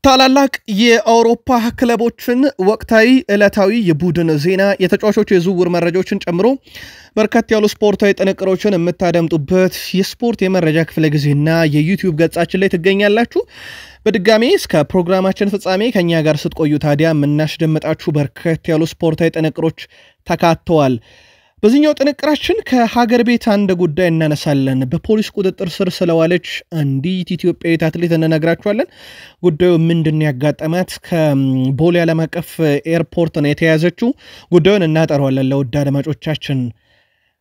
ታላላቅ የአውሮፓ ክለቦችን ወቅታዊ ዕለታዊ የቡድን ዜና የተጫዋቾች የዝውውር መረጃዎችን ጨምሮ በርካታ ያሉ ስፖርታዊ ጥንቅሮችን የምታደምጡበት የስፖርት የመረጃ ክፍለ ጊዜና የዩቲዩብ ገጻችን ላይ ትገኛላችሁ። በድጋሚ እስከ ፕሮግራማችን ፍጻሜ ከኛ ጋር ስትቆዩ ታዲያ የምናስደምጣችሁ በርካታ ያሉ ስፖርታዊ ጥንቅሮች ተካተዋል። በዚህኛው ጥንቅራችን ከሀገር ቤት አንድ ጉዳይ እናነሳለን። በፖሊስ ቁጥጥር ስር ስለዋለች አንዲት ኢትዮጵያዊት አትሌት እንነግራችኋለን። ጉዳዩ ምንድነው ያጋጠማት? ከቦሌ ዓለም አቀፍ ኤርፖርት ነው የተያዘችው። ጉዳዩን እናጠራዋለን ለውድ አድማጮቻችን።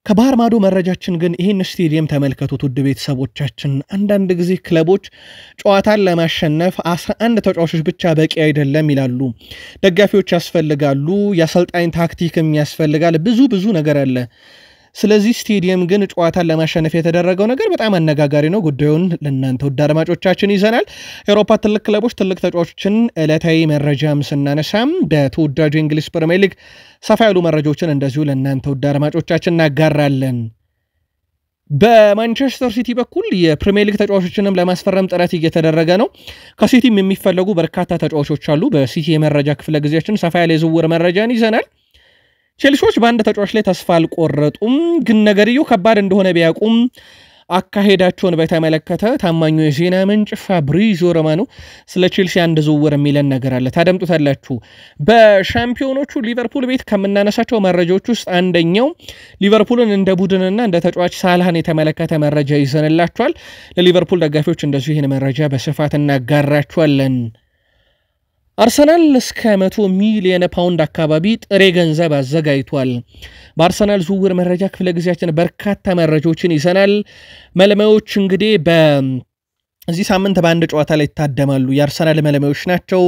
ከባህር ማዶ መረጃችን ግን ይህን ስቴዲየም ተመልከቱት ውድ ቤተሰቦቻችን። አንዳንድ ጊዜ ክለቦች ጨዋታን ለማሸነፍ 11 ተጫዋቾች ብቻ በቂ አይደለም ይላሉ። ደጋፊዎች ያስፈልጋሉ፣ የአሰልጣኝ ታክቲክም ያስፈልጋል፣ ብዙ ነገር አለ። ስለዚህ ስቴዲየም ግን ጨዋታን ለማሸነፍ የተደረገው ነገር በጣም አነጋጋሪ ነው። ጉዳዩን ለእናንተ ውድ አድማጮቻችን ይዘናል። የአውሮፓ ትልቅ ክለቦች ትልቅ ተጫዋቾችን ዕለታዊ መረጃም ስናነሳም በተወዳጁ እንግሊዝ ፕሪሚየር ሊግ ሰፋ ያሉ መረጃዎችን እንደዚሁ ለእናንተ ውድ አድማጮቻችን እናጋራለን። በማንቸስተር ሲቲ በኩል የፕሪሚየር ሊግ ተጫዋቾችንም ለማስፈረም ጥረት እየተደረገ ነው። ከሲቲም የሚፈለጉ በርካታ ተጫዋቾች አሉ። በሲቲ የመረጃ ክፍለ ጊዜያችን ሰፋ ያለ የዝውውር መረጃን ይዘናል። ቼልሲዎች በአንድ ተጫዋች ላይ ተስፋ አልቆረጡም፣ ግን ነገርየው ከባድ እንደሆነ ቢያውቁም አካሄዳቸውን በተመለከተ ታማኙ የዜና ምንጭ ፋብሪዚዮ ሮማኖ ስለ ቼልሲ አንድ ዝውውር የሚለን ነገር አለ፣ ታደምጡታላችሁ። በሻምፒዮኖቹ ሊቨርፑል ቤት ከምናነሳቸው መረጃዎች ውስጥ አንደኛው ሊቨርፑልን እንደ ቡድንና እንደ ተጫዋች ሳላህን የተመለከተ መረጃ ይዘንላችኋል። ለሊቨርፑል ደጋፊዎች እንደዚሁ ይህን መረጃ በስፋት እናጋራችኋለን። አርሰናል እስከ 100 ሚሊዮን ፓውንድ አካባቢ ጥሬ ገንዘብ አዘጋጅቷል። በአርሰናል ዝውውር መረጃ ክፍለ ጊዜያችን በርካታ መረጃዎችን ይዘናል። መልማዮች እንግዲህ በዚህ ሳምንት በአንድ ጨዋታ ላይ ይታደማሉ። የአርሰናል መልማዮች ናቸው።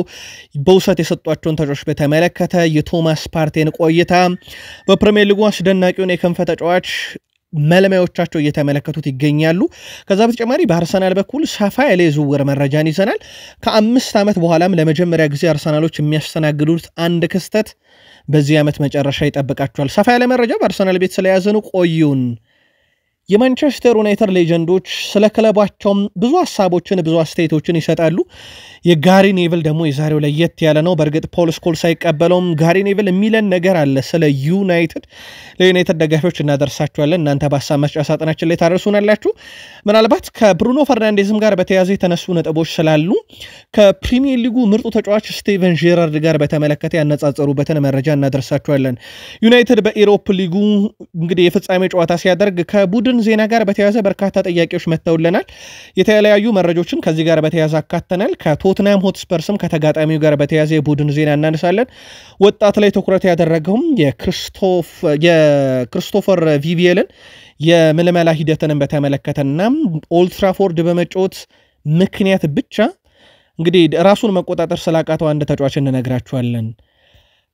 በውሰት የሰጧቸውን ተጫዋቾች በተመለከተ የቶማስ ፓርቴን ቆይታ፣ በፕሪሚየር ሊጉ አስደናቂውን የክንፍ ተጫዋች መልማዮቻቸው እየተመለከቱት ይገኛሉ። ከዛ በተጨማሪ በአርሰናል በኩል ሰፋ ያለ የዝውውር መረጃን ይዘናል። ከ5 ዓመት በኋላም ለመጀመሪያ ጊዜ አርሰናሎች የሚያስተናግዱት አንድ ክስተት በዚህ ዓመት መጨረሻ ይጠብቃቸዋል። ሰፋ ያለ መረጃ በአርሰናል ቤት ስለያዘኑ ቆዩን። የማንቸስተር ዩናይትድ ሌጀንዶች ስለ ክለባቸውም ብዙ ሐሳቦችን ብዙ አስተያየቶችን ይሰጣሉ። የጋሪ ኔቭል ደግሞ የዛሬው ለየት ያለ ነው። በእርግጥ ፖል ስኮልስ አይቀበለውም። ጋሪ ኔቭል የሚለን ነገር አለ ስለ ዩናይትድ። ለዩናይትድ ደጋፊዎች እናደርሳችኋለን። እናንተ በሀሳብ መስጫ ሳጥናችን ላይ ታደርሱናላችሁ። ምናልባት ከብሩኖ ፈርናንዴዝም ጋር በተያያዘ የተነሱ ነጥቦች ስላሉ ከፕሪሚየር ሊጉ ምርጡ ተጫዋች ስቲቨን ጄራርድ ጋር በተመለከተ ያነጻጸሩበትን መረጃ እናደርሳችኋለን። ዩናይትድ በኢሮፕ ሊጉ እንግዲህ የፍጻሜ ጨዋታ ሲያደርግ ከቡድን ዜና ጋር በተያያዘ በርካታ ጥያቄዎች መጥተውልናል። የተለያዩ መረጃዎችን ከዚህ ጋር በተያያዘ አካተናል። ከቶትናም ሆትስፐርስም ከተጋጣሚው ጋር በተያያዘ የቡድን ዜና እናነሳለን። ወጣት ላይ ትኩረት ያደረገውም የክሪስቶፈር ቪቪየልን የምልመላ ሂደትንም በተመለከተና ኦልድ ትራፎርድ በመጫወት ምክንያት ብቻ እንግዲህ ራሱን መቆጣጠር ስላቃተው አንድ ተጫዋች እንነግራችኋለን።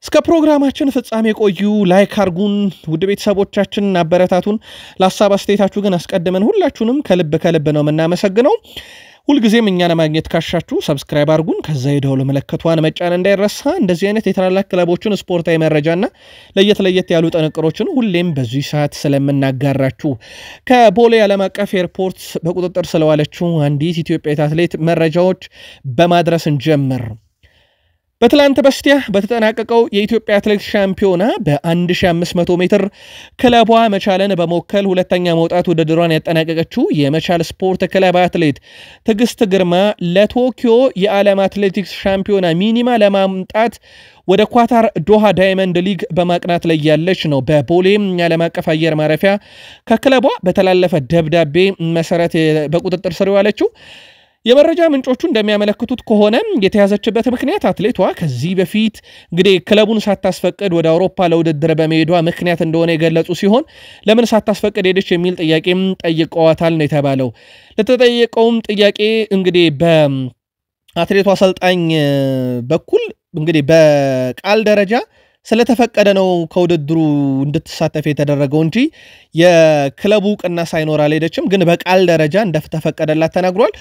እስከ ፕሮግራማችን ፍጻሜ ቆዩ። ላይክ አርጉን ውድ ቤተሰቦቻችን፣ አበረታቱን። ለሐሳብ አስተያየታችሁ ግን አስቀድመን ሁላችሁንም ከልብ ነው የምናመሰግነው። ሁልጊዜም እኛን ማግኘት ካሻችሁ ሰብስክራይብ አርጉን፣ ከዛ የደወል ምልክቷን መጫን እንዳይረሳ። እንደዚህ አይነት የታላላቅ ክለቦችን ስፖርታዊ መረጃና ለየት ያሉ ጥንቅሮችን ሁሌም በዚህ ሰዓት ስለምናጋራችሁ ከቦሌ ዓለም አቀፍ ኤርፖርት በቁጥጥር ስለዋለችው አንዲት ኢትዮጵያዊት አትሌት መረጃዎች በማድረስ እንጀምር። በትላንት በስቲያ በተጠናቀቀው የኢትዮጵያ አትሌቲክስ ሻምፒዮና በ1500 ሜትር ክለቧ መቻልን በመወከል ሁለተኛ መውጣት ውድድሯን ያጠናቀቀችው የመቻል ስፖርት ክለብ አትሌት ትዕግስት ግርማ ለቶኪዮ የዓለም አትሌቲክስ ሻምፒዮና ሚኒማ ለማምጣት ወደ ኳታር ዶሃ ዳይመንድ ሊግ በማቅናት ላይ ያለች ነው። በቦሌም ዓለም አቀፍ አየር ማረፊያ ከክለቧ በተላለፈ ደብዳቤ መሰረት በቁጥጥር ስር ዋለችው። የመረጃ ምንጮቹ እንደሚያመለክቱት ከሆነ የተያዘችበት ምክንያት አትሌቷ ከዚህ በፊት እንግዲህ ክለቡን ሳታስፈቅድ ወደ አውሮፓ ለውድድር በመሄዷ ምክንያት እንደሆነ የገለጹ ሲሆን ለምን ሳታስፈቅድ ሄደች የሚል ጥያቄም ጠይቀዋታል ነው የተባለው። ለተጠየቀውም ጥያቄ እንግዲህ በአትሌቷ አሰልጣኝ በኩል እንግዲህ በቃል ደረጃ ስለተፈቀደ ነው ከውድድሩ እንድትሳተፍ የተደረገው እንጂ የክለቡ ቅና ሳይኖር አልሄደችም። ግን በቃል ደረጃ እንደተፈቀደላት ተናግሯል።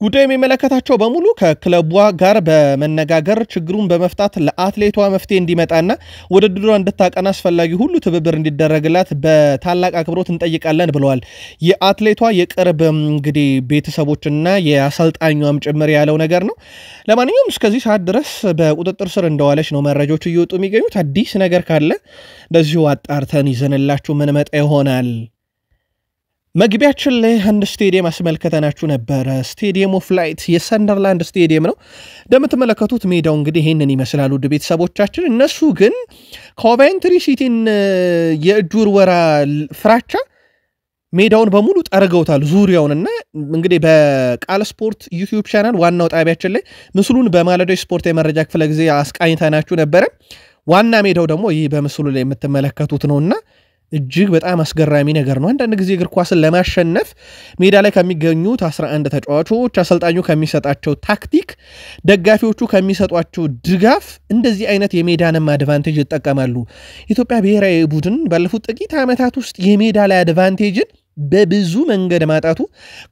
ጉዳዩ የሚመለከታቸው በሙሉ ከክለቧ ጋር በመነጋገር ችግሩን በመፍታት ለአትሌቷ መፍትሄ እንዲመጣና ውድድሯ እንድታቀና አስፈላጊ ሁሉ ትብብር እንዲደረግላት በታላቅ አክብሮት እንጠይቃለን ብለዋል። የአትሌቷ የቅርብ እንግዲህ ቤተሰቦችና የአሰልጣኟም ጭምር ያለው ነገር ነው። ለማንኛውም እስከዚህ ሰዓት ድረስ በቁጥጥር ስር እንደዋለች ነው መረጃዎች እየወጡ የሚገኙት። አዲስ ነገር ካለ እንደዚሁ አጣርተን ይዘንላችሁ ምን መጣ ይሆናል። መግቢያችን ላይ አንድ ስቴዲየም አስመልከተናችሁ ነበረ። ስቴዲየም ኦፍ ላይት የሰንደርላንድ ስቴዲየም ነው። እንደምትመለከቱት ሜዳው እንግዲህ ይህንን ይመስላል። ውድ ቤተሰቦቻችን እነሱ ግን ኮቨንትሪ ሲቲን የእጅ ውርወራ ፍራቻ ሜዳውን በሙሉ ጠርገውታል ዙሪያውንና እንግዲህ በቃል ስፖርት ዩቲዩብ ቻናል ዋናው ጣቢያችን ላይ ምስሉን በማለዳው ስፖርት የመረጃ ክፍለ ጊዜ አስቃኝተናችሁ ነበረ። ዋና ሜዳው ደግሞ ይህ በምስሉ ላይ የምትመለከቱት ነውና እጅግ በጣም አስገራሚ ነገር ነው። አንዳንድ ጊዜ እግር ኳስን ለማሸነፍ ሜዳ ላይ ከሚገኙት 11 ተጫዋቾች አሰልጣኙ ከሚሰጣቸው ታክቲክ፣ ደጋፊዎቹ ከሚሰጧቸው ድጋፍ እንደዚህ አይነት የሜዳንም አድቫንቴጅ ይጠቀማሉ። ኢትዮጵያ ብሔራዊ ቡድን ባለፉት ጥቂት ዓመታት ውስጥ የሜዳ ላይ አድቫንቴጅን በብዙ መንገድ ማጣቱ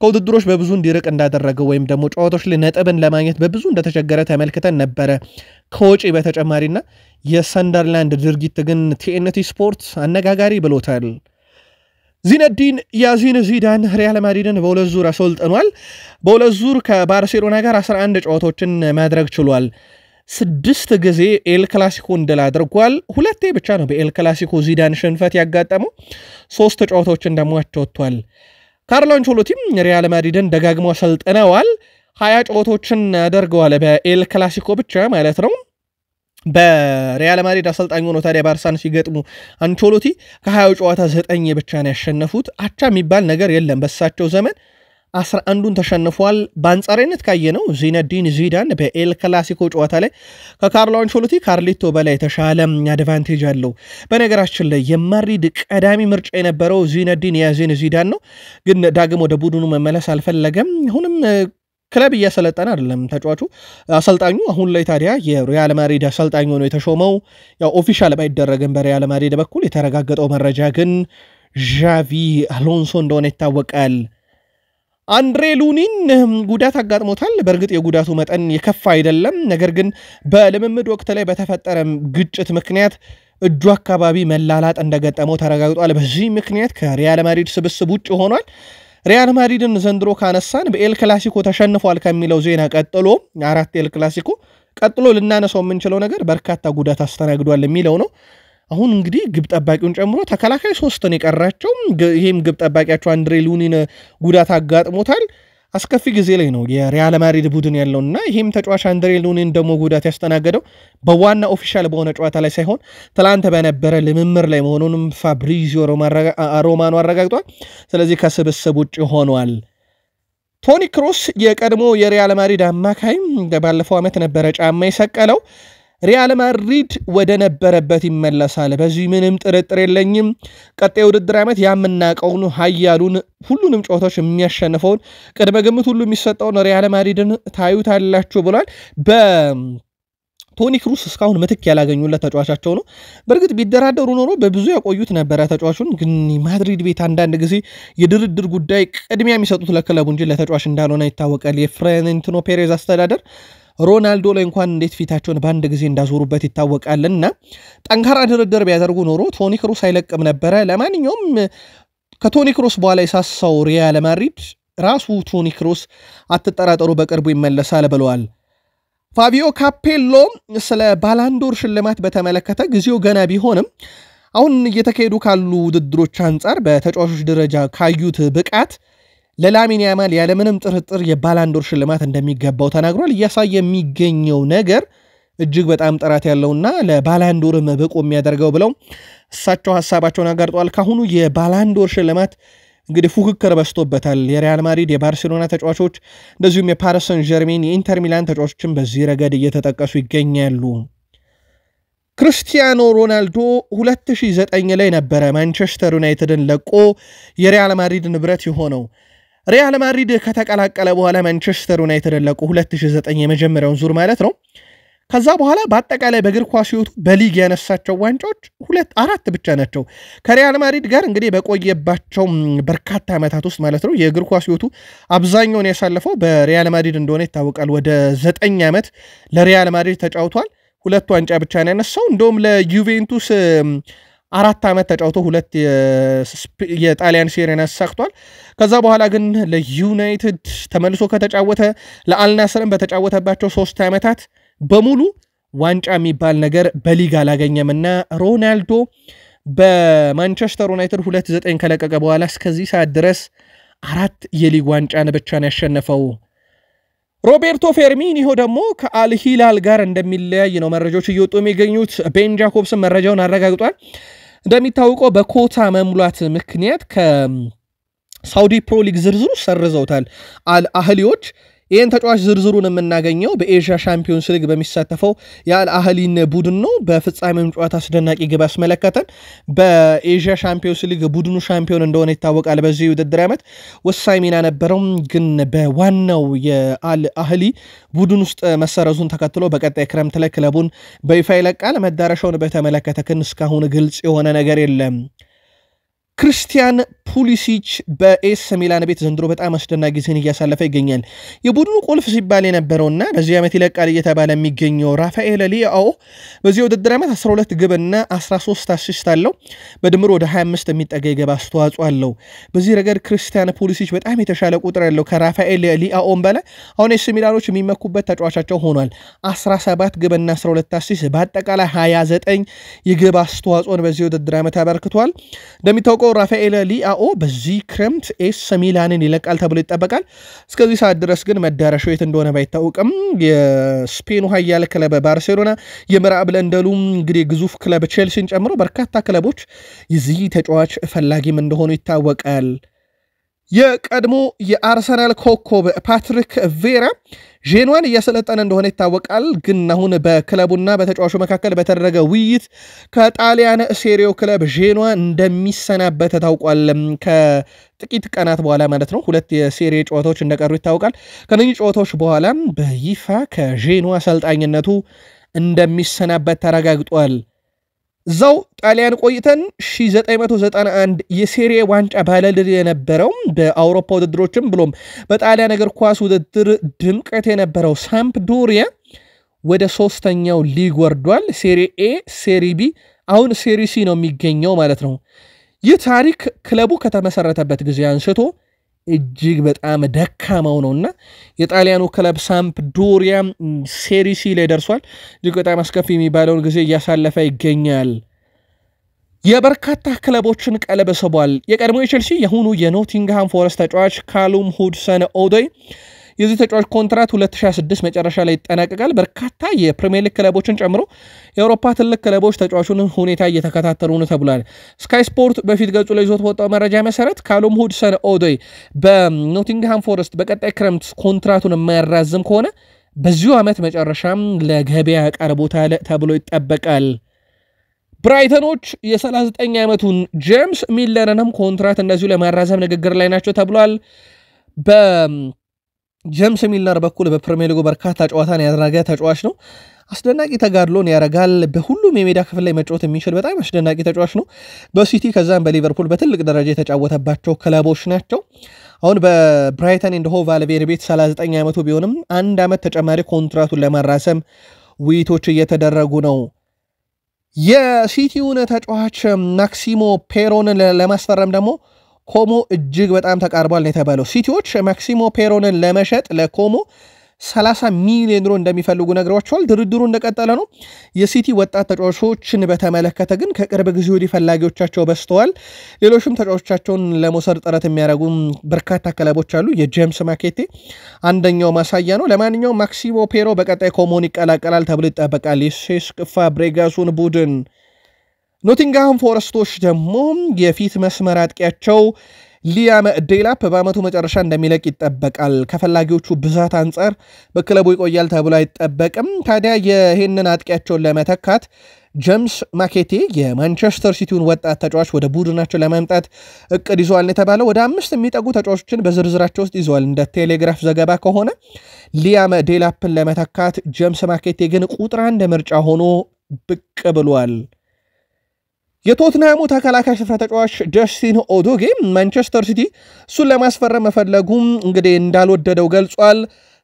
ከውድድሮች በብዙ እንዲርቅ እንዳደረገው ወይም ደግሞ ጨዋታዎች ላይ ነጥብን ለማግኘት በብዙ እንደተቸገረ ተመልክተን ነበረ ከወጪ በተጨማሪና የሰንደርላንድ ድርጊት ግን ቲኤንቲ ስፖርት አነጋጋሪ ብሎታል። ዚነዲን ዚዳን ሪያል ማድሪድን በሁለት ዙር አሰልጥኗል። በሁለት ዙር ከባርሴሎና ጋር 11 ጨዋታዎችን ማድረግ ችሏል። 6 ጊዜ ኤል ክላሲኮን ድል አድርጓል። 2 ብቻ ነው በኤል ክላሲኮ ዚዳን ሽንፈት ያጋጠመው። 3 ጨዋታዎችን ደግሞ አጥቷል። ካርሎ አንቸሎቲም ሪያል ማድሪድን ደጋግሞ አሰልጥነዋል። 20 ጨዋታዎችን አድርገዋል በኤል ክላሲኮ ብቻ ማለት ነው። በሪያል ማድሪድ አሰልጣኝ ሆኖ ታዲያ ባርሳን ሲገጥሙ አንቸሎቲ ከ20 ጨዋታ 9 ብቻ ነው ያሸነፉት። አቻ የሚባል ነገር የለም በሳቸው ዘመን 11ዱን ተሸንፏል። በአንጻራዊነት ካየነው ዚነዲን ዚዳን በኤል ክላሲኮ ጨዋታ ላይ ከካርሎ አንቸሎቲ ካርሊቶ በላይ የተሻለ አድቫንቴጅ አለው። በነገራችን ላይ የማድሪድ ቀዳሚ ምርጫ የነበረው ዚነዲን ዚዳን ነው፣ ግን ዳግም ወደ ቡድኑ መመለስ አልፈለገም። አሁንም ክለብ እያሰለጠነ አይደለም ተጫዋቹ አሰልጣኙ። አሁን ላይ ታዲያ የሪያል ማድሪድ አሰልጣኝ ሆኖ የተሾመው ያው ኦፊሻል ባይደረግም በሪያል ማድሪድ በኩል የተረጋገጠው መረጃ ግን ዣቪ አሎንሶ እንደሆነ ይታወቃል። አንድሬ ሉኒን ጉዳት አጋጥሞታል። በእርግጥ የጉዳቱ መጠን የከፋ አይደለም፣ ነገር ግን በልምምድ ወቅት ላይ በተፈጠረ ግጭት ምክንያት እጁ አካባቢ መላላጥ እንደገጠመው ተረጋግጧል። በዚህ ምክንያት ከሪያል ማድሪድ ስብስብ ውጭ ሆኗል። ሪያል ማድሪድን ዘንድሮ ካነሳን በኤል ክላሲኮ ተሸንፏል ከሚለው ዜና ቀጥሎ 4 ኤል ክላሲኮ ቀጥሎ ልናነሳው የምንችለው ነገር በርካታ ጉዳት አስተናግዷል የሚለው ነው። አሁን እንግዲህ ግብ ጠባቂውን ጨምሮ ተከላካይ 3 የቀራቸው፣ ይህም ግብ ጠባቂያቸው አንድሬ ሉኒን ጉዳት አጋጥሞታል። አስከፊ ጊዜ ላይ ነው የሪያል ማድሪድ ቡድን ያለውና ይህም ተጫዋች አንድሬ ሉኒን ደግሞ ጉዳት ያስተናገደው በዋና ኦፊሻል በሆነ ጨዋታ ላይ ሳይሆን ትላንት በነበረ ልምምር ላይ መሆኑንም ፋብሪዚዮ ሮማኖ አረጋግጧል። ስለዚህ ከስብስብ ውጭ ሆኗል። ቶኒ ክሮስ የቀድሞ የሪያል ማድሪድ አማካይ ባለፈው ዓመት ነበረ ጫማ የሰቀለው። ሪያል ማድሪድ ወደ ነበረበት ይመለሳል፣ በዚህ ምንም ጥርጥር የለኝም። ቀጣይ ውድድር ዓመት ያምናቀውን ኃያሉን ሁሉንም ጨዋታዎች የሚያሸንፈውን ቅድመ ግምት ሁሉ የሚሰጠውን ሪያል ማድሪድን ታዩታላችሁ ብሏል። በቶኒ ክሩስ እስካሁን ምትክ ያላገኙለት ተጫዋቻቸው ነው። በእርግጥ ቢደራደሩ ኖሮ በብዙ ያቆዩት ነበረ ተጫዋቹን። ግን ማድሪድ ቤት አንዳንድ ጊዜ የድርድር ጉዳይ ቅድሚያ የሚሰጡት ለክለቡ እንጂ ለተጫዋች እንዳልሆነ ይታወቃል። የፍሎሬንቲኖ ፔሬዝ አስተዳደር ሮናልዶ ላይ እንኳን እንዴት ፊታቸውን በአንድ ጊዜ እንዳዞሩበት ይታወቃልና ጠንካራ ድርድር ቢያደርጉ ኖሮ ቶኒ ክሩስ አይለቅም ነበረ። ለማንኛውም ከቶኒ ክሩስ በኋላ የሳሳው ሪያል ማድሪድ ራሱ ቶኒ ክሩስ አትጠራጠሩ በቅርቡ ይመለሳል ብለዋል። ፋቢዮ ካፔሎ ስለ ባላንዶር ሽልማት በተመለከተ ጊዜው ገና ቢሆንም አሁን እየተካሄዱ ካሉ ውድድሮች አንጻር በተጫዋቾች ደረጃ ካዩት ብቃት ለላሚን ያማል ያለምንም ጥርጥር የባላንዶር ሽልማት እንደሚገባው ተናግሯል። እያሳየ የሚገኘው ነገር እጅግ በጣም ጥራት ያለውና ለባላንዶርም ብቁ የሚያደርገው ብለው እሳቸው ሐሳባቸውን አጋርጠዋል። ካሁኑ የባላንዶር ሽልማት እንግዲህ ፉክክር በስቶበታል። የሪያል ማድሪድ፣ የባርሴሎና ተጫዋቾች እንደዚሁም የፓሪስ ሰን ዠርሜን፣ የኢንተር ሚላን ተጫዋቾችን በዚህ ረገድ እየተጠቀሱ ይገኛሉ። ክርስቲያኖ ሮናልዶ 2009 ላይ ነበረ ማንቸስተር ዩናይትድን ለቆ የሪያል ማድሪድ ንብረት የሆነው። ሪያል ማድሪድ ከተቀላቀለ በኋላ ማንቸስተር ዩናይትድን ለቆ 2009 የመጀመሪያውን ዙር ማለት ነው ከዛ በኋላ በአጠቃላይ በእግር ኳስ ህይወቱ በሊግ ያነሳቸው ዋንጫዎች 4 ብቻ ናቸው። ከሪያል ማድሪድ ጋር እንግዲህ በቆየባቸው በርካታ ዓመታት ውስጥ ማለት ነው የእግር ኳስ ህይወቱ አብዛኛውን ያሳለፈው በሪያል ማድሪድ እንደሆነ ይታወቃል። ወደ 9 ዓመት ለሪያል ማድሪድ ተጫውቷል። 2 ዋንጫ ብቻ ነው ያነሳው። እንደውም ለዩቬንቱስ 4 ዓመት ተጫውቶ 2 የጣሊያን ሴሪያን አሳክቷል። ከዛ በኋላ ግን ለዩናይትድ ተመልሶ ከተጫወተ ለአልናስርም በተጫወተባቸው 3 ዓመታት በሙሉ ዋንጫ የሚባል ነገር በሊግ አላገኘምና ሮናልዶ በማንቸስተር ዩናይትድ 2-9 ከለቀቀ በኋላ እስከዚህ ሰዓት ድረስ 4 የሊግ ዋንጫን ብቻ ነው ያሸነፈው። ሮቤርቶ ፌርሚኒሆ ደግሞ ከአልሂላል ጋር እንደሚለያይ ነው መረጃዎች እየወጡ የሚገኙት። ቤን ጃኮብስን መረጃውን አረጋግጧል። እንደሚታወቀው በኮታ መሙላት ምክንያት ከሳውዲ ፕሮ ሊግ ዝርዝሩ ሰርዘውታል አልአህሊዎች። ይህን ተጫዋች ዝርዝሩን የምናገኘው በኤዥያ ሻምፒዮንስ ሊግ በሚሳተፈው የአልአህሊን ቡድን ነው። በፍጻሜውም ጨዋታ አስደናቂ ግብ አስመለከተን። በኤዥያ ሻምፒዮንስ ሊግ ቡድኑ ሻምፒዮን እንደሆነ ይታወቃል። በዚህ ውድድር ዓመት ወሳኝ ሚና ነበረው፣ ግን በዋናው የአልአህሊ ቡድን ውስጥ መሰረዙን ተከትሎ በቀጣይ ክረምት ላይ ክለቡን በይፋ ይለቃል። መዳረሻውን በተመለከተ ግን እስካሁን ግልጽ የሆነ ነገር የለም። ክርስቲያን ፑሊሲች በኤስ ሚላን ቤት ዘንድሮ በጣም አስደናቂ ጊዜን እያሳለፈ ይገኛል። የቡድኑ ቁልፍ ሲባል የነበረውና በዚህ ዓመት ይለቃል እየተባለ የሚገኘው ራፋኤል ሊያኦ በዚህ ውድድር ዓመት 12 ግብና 13 አሲስት አለው። በድምሩ ወደ 25 የሚጠጋ የግብ አስተዋጽኦ አለው። በዚህ ረገድ ክርስቲያን ፑሊሲች በጣም የተሻለ ቁጥር ያለው ከራፋኤል ሊያኦም በላይ አሁን ኤስ ሚላኖች የሚመኩበት ተጫዋቻቸው ሆኗል። 17 ግብና 12 አሲስት በአጠቃላይ 29 የግብ አስተዋጽኦን በዚህ ውድድር ዓመት አበርክቷል። እንደሚታወቀው ራፋኤል ሊያኦ በዚህ ክረምት ኤስ ሚላንን ይለቃል ተብሎ ይጠበቃል። እስከዚህ ሰዓት ድረስ ግን መዳረሻው የት እንደሆነ ባይታወቅም የስፔኑ ኃያል ክለብ ባርሴሎና፣ የምዕራብ ለንደኑ እንግዲህ ግዙፍ ክለብ ቼልሲን ጨምሮ በርካታ ክለቦች የዚህ ተጫዋች ፈላጊም እንደሆኑ ይታወቃል። የቀድሞ የአርሰናል ኮከብ ፓትሪክ ቬራ ዤኗን እያሰለጠነ እንደሆነ ይታወቃል። ግን አሁን በክለቡና በተጫዋቹ መካከል በተደረገ ውይይት ከጣሊያን ሴሪዮ ክለብ ዤኗ እንደሚሰናበት ታውቋል። ከጥቂት ቀናት በኋላ ማለት ነው። 2 የሴሪ ጨዋታዎች እንደቀሩ ይታወቃል። ከነኚህ ጨዋታዎች በኋላ በይፋ ከዤኗ አሰልጣኝነቱ እንደሚሰናበት ተረጋግጧል። እዛው ጣሊያን ቆይተን 1991 የሴሪ ዋንጫ ባለድል የነበረው በአውሮፓ ውድድሮችም ብሎም በጣሊያን እግር ኳስ ውድድር ድምቀት የነበረው ሳምፕዶሪያ ወደ 3ኛው ሊግ ወርዷል። ሴሪ ኤ፣ ሴሪ ቢ፣ አሁን ሴሪ ሲ ነው የሚገኘው ማለት ነው። ይህ ታሪክ ክለቡ ከተመሰረተበት ጊዜ አንስቶ እጅግ በጣም ደካማው ነውና የጣሊያኑ ክለብ ሳምፕዶሪያ ሴሪ ሲ ላይ ደርሷል። እጅግ በጣም አስከፊ የሚባለውን ጊዜ እያሳለፈ ይገኛል። የበርካታ ክለቦችን ቀልብ ስቧል። የቀድሞ የቼልሲ የሆኑ የኖቲንግሃም ፎረስት ተጫዋች ካሉም ሁድሰን ኦዶይ የዚህ ተጫዋች ኮንትራት 2026 መጨረሻ ላይ ይጠናቀቃል። በርካታ የፕሪሚየር ሊግ ክለቦችን ጨምሮ የአውሮፓ ትልቅ ክለቦች ተጫዋቹን ሁኔታ እየተከታተሉ ነው ተብሏል። ስካይ ስፖርት በፊት ገጹ ላይ ይዞት ወጣው መረጃ መሰረት ካሉም ሁድሰን ኦዶይ በኖቲንግሃም ፎረስት በቀጣይ ክረምት ኮንትራቱን የማያራዝም ከሆነ በዚሁ ዓመት መጨረሻም ለገበያ ቀርቦታል ተብሎ ይጠበቃል። ብራይተኖች የ39 ዓመቱን ጄምስ ሚለርንም ኮንትራት እንደዚሁ ለማራዘም ንግግር ላይ ናቸው ተብሏል። ጄምስ ሚለር በኩል በፕሪሚየር ሊጉ በርካታ ጨዋታን ያደረገ ተጫዋች ነው። አስደናቂ ተጋድሎን ያደርጋል። በሁሉም የሜዳ ክፍል ላይ መጫወት የሚችል በጣም አስደናቂ ተጫዋች ነው። በሲቲ ከዛም በሊቨርፑል በትልቅ ደረጃ የተጫወተባቸው ክለቦች ናቸው። አሁን በብራይተን ኤንድ ሆቭ አልቢዮን ቤት 39 ዓመቱ ቢሆንም 1 ዓመት ተጨማሪ ኮንትራቱን ለማራዘም ውይይቶች እየተደረጉ ነው። የሲቲውን ተጫዋች ማክሲሞ ፔሮንን ለማስፈረም ደግሞ ኮሞ እጅግ በጣም ተቃርቧል ነው የተባለው። ሲቲዎች ማክሲሞ ፔሮንን ለመሸጥ ለኮሞ 30 ሚሊዮን ዩሮ እንደሚፈልጉ ነግረዋቸዋል። ድርድሩ እንደቀጠለ ነው። የሲቲ ወጣት ተጫዋቾችን በተመለከተ ግን ከቅርብ ጊዜ ወዲህ ፈላጊዎቻቸው በዝተዋል። ሌሎችም ተጫዋቾቻቸውን ለመውሰድ ጥረት የሚያደርጉ በርካታ ክለቦች አሉ። የጄምስ ማኬቴ አንደኛው ማሳያ ነው። ለማንኛውም ማክሲሞ ፔሮ በቀጣይ ኮሞን ይቀላቀላል ተብሎ ይጠበቃል። የሴስክ ፋብሬጋሱን ቡድን ኖቲንግሃም ፎረስቶች ደግሞ የፊት መስመር አጥቂያቸው ሊያም ዴላፕ በአመቱ መጨረሻ እንደሚለቅ ይጠበቃል። ከፈላጊዎቹ ብዛት አንጻር በክለቡ ይቆያል ተብሎ አይጠበቅም። ታዲያ ይህንን አጥቂያቸውን ለመተካት ጄምስ ማኬቴ የማንቸስተር ሲቲውን ወጣት ተጫዋች ወደ ቡድናቸው ለማምጣት እቅድ ይዟል የተባለው ወደ 5 የሚጠጉ ተጫዋቾችን በዝርዝራቸው ውስጥ ይዟል። እንደ ቴሌግራፍ ዘገባ ከሆነ ሊያም ዴላፕን ለመተካት ጄምስ ማኬቴ ግን ቁጥር 1 ምርጫ ሆኖ ብቅ ብሏል። የቶትንሃሙ ተከላካይ ስፍራ ተጫዋች ጀስቲን ኦዶጌ ማንቸስተር ሲቲ እሱን ለማስፈረም መፈለጉም እንግዲህ እንዳልወደደው ገልጿል።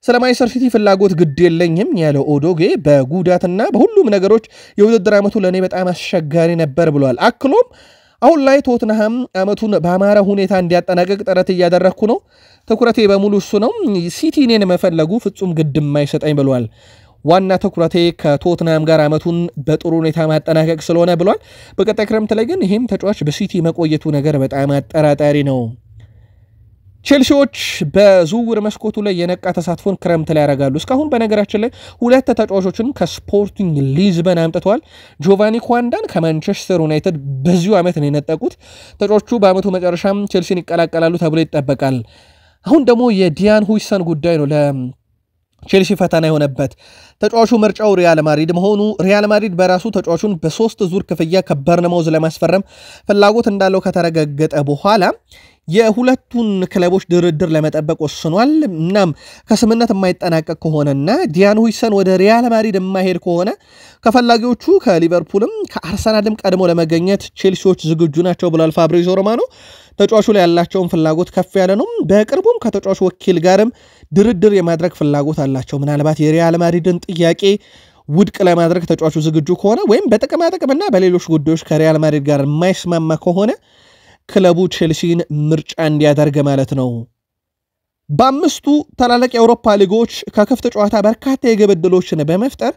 ስለ ማንቸስተር ሲቲ ፍላጎት ግድ የለኝም ያለው ኦዶጌ በጉዳትና በሁሉም ነገሮች የውድድር ዓመቱ ለኔ በጣም አስቸጋሪ ነበር ብሏል። አክሎም አሁን ላይ ቶትንሃም ዓመቱን በአማረ ሁኔታ እንዲያጠናቅቅ ጥረት እያደረኩ ነው። ትኩረቴ በሙሉ እሱ ነው። ሲቲ እኔን መፈለጉ ፍጹም ግድ የማይሰጠኝ ብሏል። ዋና ትኩረቴ ከቶትንሃም ጋር ዓመቱን በጥሩ ሁኔታ ማጠናቀቅ ስለሆነ ብሏል። በቀጣይ ክረምት ላይ ግን ይህም ተጫዋች በሲቲ መቆየቱ ነገር በጣም አጠራጣሪ ነው። ቼልሲዎች በዝውውር መስኮቱ ላይ የነቃ ተሳትፎን ክረምት ላይ ያደርጋሉ። እስካሁን በነገራችን ላይ 2 ተጫዋቾችን ከስፖርቲንግ ሊዝበን አምጥተዋል። ጆቫኒ ኳንዳን ከማንቸስተር ዩናይትድ በዚሁ ዓመት ነው የነጠቁት። ተጫዋቹ በዓመቱ መጨረሻም ቼልሲን ይቀላቀላሉ ተብሎ ይጠበቃል። አሁን ደግሞ የዲያን ሁይሰን ጉዳይ ነው ቼልሲ ፈተና የሆነበት። ተጫዋቹ ምርጫው ሪያል ማድሪድ መሆኑ ሪያል ማድሪድ በራሱ ተጫዋቹን በ3 ዙር ክፍያ ከበርነማውዝ ለማስፈረም ፍላጎት እንዳለው ከተረጋገጠ በኋላ የሁለቱን ክለቦች ድርድር ለመጠበቅ ወስኗል። እናም ከስምነት የማይጠናቀቅ ከሆነና ዲያን ሁይሰን ወደ ሪያል ማድሪድ የማይሄድ ከሆነ ከፈላጊዎቹ ከሊቨርፑልም ከአርሰናልም ቀድሞ ለመገኘት ቼልሲዎች ዝግጁ ናቸው ብሏል ፋብሪዞ ሮማኖ። ተጫዋቹ ላይ ያላቸውን ፍላጎት ከፍ ያለ ነው። በቅርቡም ከተጫዋቹ ወኪል ጋርም ድርድር የማድረግ ፍላጎት አላቸው። ምናልባት የሪያል ማድሪድን ጥያቄ ውድቅ ለማድረግ ተጫዋቹ ዝግጁ ከሆነ ወይም በጥቅማ ጥቅምና በሌሎች ጉዳዮች ከሪያል ማድሪድ ጋር የማይስማማ ከሆነ ክለቡ ቼልሲን ምርጫ እንዲያደርግ ማለት ነው። በ5ቱ ታላላቅ የአውሮፓ ሊጎች ከክፍት ጨዋታ በርካታ የግብ ዕድሎችን በመፍጠር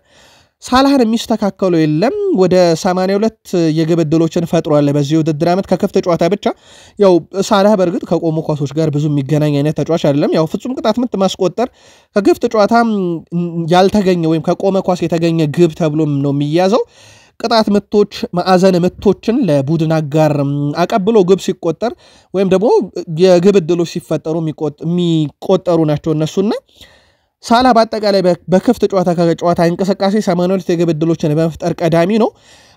ሳላህን የሚስተካከሉ የለም። ወደ 82 የግብ ዕድሎችን ፈጥሯል በዚህ ውድድር ዓመት ከክፍት ጨዋታ ብቻ። ያው ሳላህ በእርግጥ ከቆሙ ኳሶች ጋር ብዙ የሚገናኝ አይነት ተጫዋች አይደለም። ያው ፍጹም ቅጣት ምት ማስቆጠር ከክፍት ጨዋታ ያልተገኘ ወይም ከቆመ ኳስ የተገኘ ግብ ተብሎም ነው የሚያዘው። ቅጣት ምቶች ማዕዘን ምቶችን ለቡድን አጋር አቀብሎ ግብ ሲቆጠር ወይም ደግሞ የግብ ዕድሎች ሲፈጠሩ የሚቆጠሩ ናቸው እነሱና ሳላ በአጠቃላይ በክፍት ጨዋታ ከጨዋታ እንቅስቃሴ 82 የግብ ዕድሎችን በመፍጠር ቀዳሚ ነው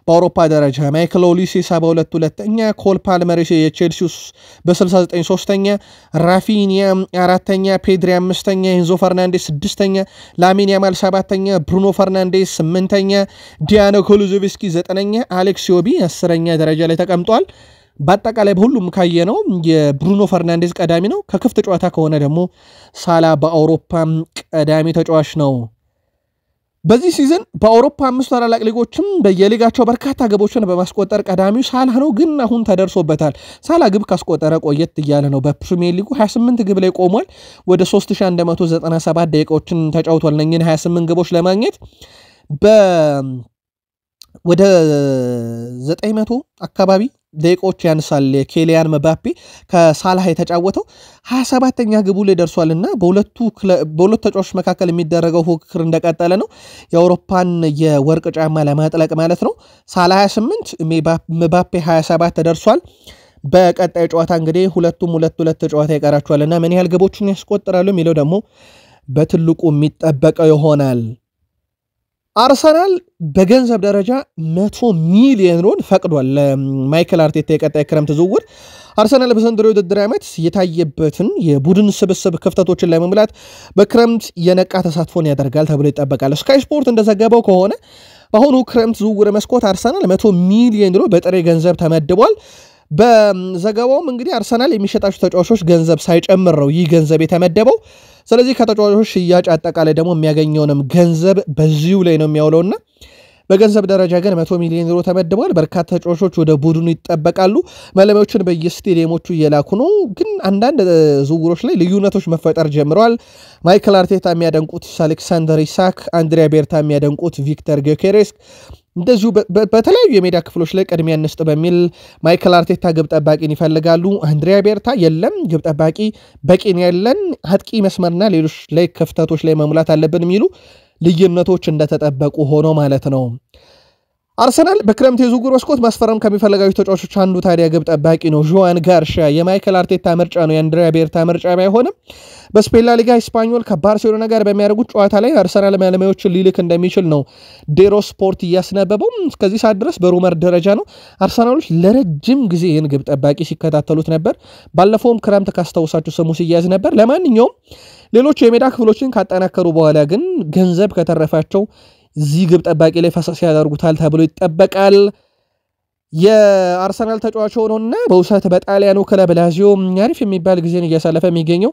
በአውሮፓ ደረጃ። ማይክል ኦሊሴ 72 ሁለተኛ፣ ኮል ፓልመር የቼልሲውስ በ69 ሶስተኛ፣ ራፊኒያ 4ተኛ፣ ፔድሪ 5ተኛ፣ ኤንዞ ፈርናንዴስ 6ተኛ፣ ላሚን ያማል 7ተኛ፣ ብሩኖ ፈርናንዴስ 8ተኛ፣ ዲያኖ ኮሉዞቪስኪ 9ኛ፣ አሌክስ ዮቢ 10ኛ ደረጃ ላይ ተቀምጧል። በአጠቃላይ በሁሉም ካየነው የብሩኖ ፈርናንዴስ ቀዳሚ ነው። ከክፍት ጨዋታ ከሆነ ደግሞ ሳላ በአውሮፓ ቀዳሚ ተጫዋች ነው። በዚህ ሲዝን በአውሮፓ 5 ታላላቅ ሊጎችም በየሊጋቸው በርካታ ግቦችን በማስቆጠር ቀዳሚው ሳላ ነው። ግን አሁን ተደርሶበታል። ሳላ ግብ ካስቆጠረ ቆየት እያለ ነው። በፕሪሚየር ሊጉ 28 ግብ ላይ ቆሟል። ወደ 3197 ደቂቃዎችን ተጫውቷል። እነኝን 28 ግቦች ለማግኘት ወደ 900 አካባቢ ደቂቃዎች ያንሳል። ኬሊያን መባፔ ከሳላህ የተጫወተው 27ኛ ግቡ ላይ ደርሷልና በሁለቱ ተጫዋቾች መካከል የሚደረገው ፉክክር እንደቀጠለ ነው። የአውሮፓን የወርቅ ጫማ ለማጥለቅ ማለት ነው። ሳላህ 28 መባፔ 27 ተደርሷል። በቀጣይ ጨዋታ እንግዲህ ሁለቱም ሁለት ጨዋታ ይቀራቸዋልና ምን ያህል ግቦችን ያስቆጥራሉ የሚለው ደግሞ በትልቁ የሚጠበቀው ይሆናል። አርሰናል በገንዘብ ደረጃ 100 ሚሊዮን ዩሮ ፈቅዷል ለማይክል አርቴታ የቀጣይ ክረምት ዝውውር። አርሰናል በዘንድሮ የውድድር ዓመት የታየበትን የቡድን ስብስብ ክፍተቶችን ለመሙላት በክረምት የነቃ ተሳትፎን ያደርጋል ተብሎ ይጠበቃል። ስካይ ስፖርት እንደዘገበው ከሆነ በአሁኑ ክረምት ዝውውር መስኮት አርሰናል 100 ሚሊዮን ዩሮ በጥሬ ገንዘብ ተመድቧል። በዘገባውም እንግዲህ አርሰናል የሚሸጣቸው ተጫዋቾች ገንዘብ ሳይጨምር ነው ይህ ገንዘብ የተመደበው። ስለዚህ ከተጫዋቾች ሽያጭ አጠቃላይ ደግሞ የሚያገኘውንም ገንዘብ በዚሁ ላይ ነው የሚያውለውና በገንዘብ ደረጃ ግን 100 ሚሊዮን ዩሮ ተመድቧል። በርካታ ተጫዋቾች ወደ ቡድኑ ይጠበቃሉ። መለማዮችን በየስቴዲየሞቹ እየላኩ ነው። ግን አንዳንድ ዝውውሮች ላይ ልዩነቶች መፈጠር ጀምረዋል። ማይክል አርቴታ የሚያደንቁት አሌክሳንደር ኢሳክ፣ አንድሪያ ቤርታ የሚያደንቁት ቪክተር ጊዮኬሬስ እንደዚሁ በተለያዩ የሜዳ ክፍሎች ላይ ቅድሚያ እንስጥ በሚል ማይክል አርቴታ ግብ ጠባቂን ይፈልጋሉ። አንድሪያ ቤርታ የለም ግብ ጠባቂ በቂን ያለን አጥቂ መስመርና ሌሎች ላይ ክፍተቶች ላይ መሙላት አለብን የሚሉ ልዩነቶች እንደተጠበቁ ሆኖ ማለት ነው። አርሰናል በክረምት የዝውውር መስኮት ማስፈረም ከሚፈልጋቸው ተጫዋቾች አንዱ ታዲያ ግብ ጠባቂ ነው። ጆዋን ጋርሻ የማይከል አርቴታ ምርጫ ነው፣ የአንድሪያ ቤርታ ምርጫ ባይሆንም በስፔን ላ ሊጋ ስፓኞል ከባርሴሎና ጋር በሚያደርጉት ጨዋታ ላይ አርሰናል ማለማዮችን ሊልክ እንደሚችል ነው ዴሮ ስፖርት እያስነበበው። እስከዚህ ሰዓት ድረስ በሩመር ደረጃ ነው። አርሰናሎች ለረጅም ጊዜ ይህን ግብ ጠባቂ ሲከታተሉት ነበር። ባለፈውም ክረምት ካስታውሳችሁ ስሙ ሲያዝ ነበር። ለማንኛውም ሌሎች የሜዳ ክፍሎችን ካጠናከሩ በኋላ ግን ገንዘብ ከተረፋቸው እዚህ ግብ ጠባቂ ላይ ፈሰስ ያደርጉታል ተብሎ ይጠበቃል። የአርሰናል ተጫዋች ሆኖና በውሰት በጣሊያኑ ክለብ ላዚዮ አሪፍ የሚባል ጊዜን እያሳለፈ የሚገኘው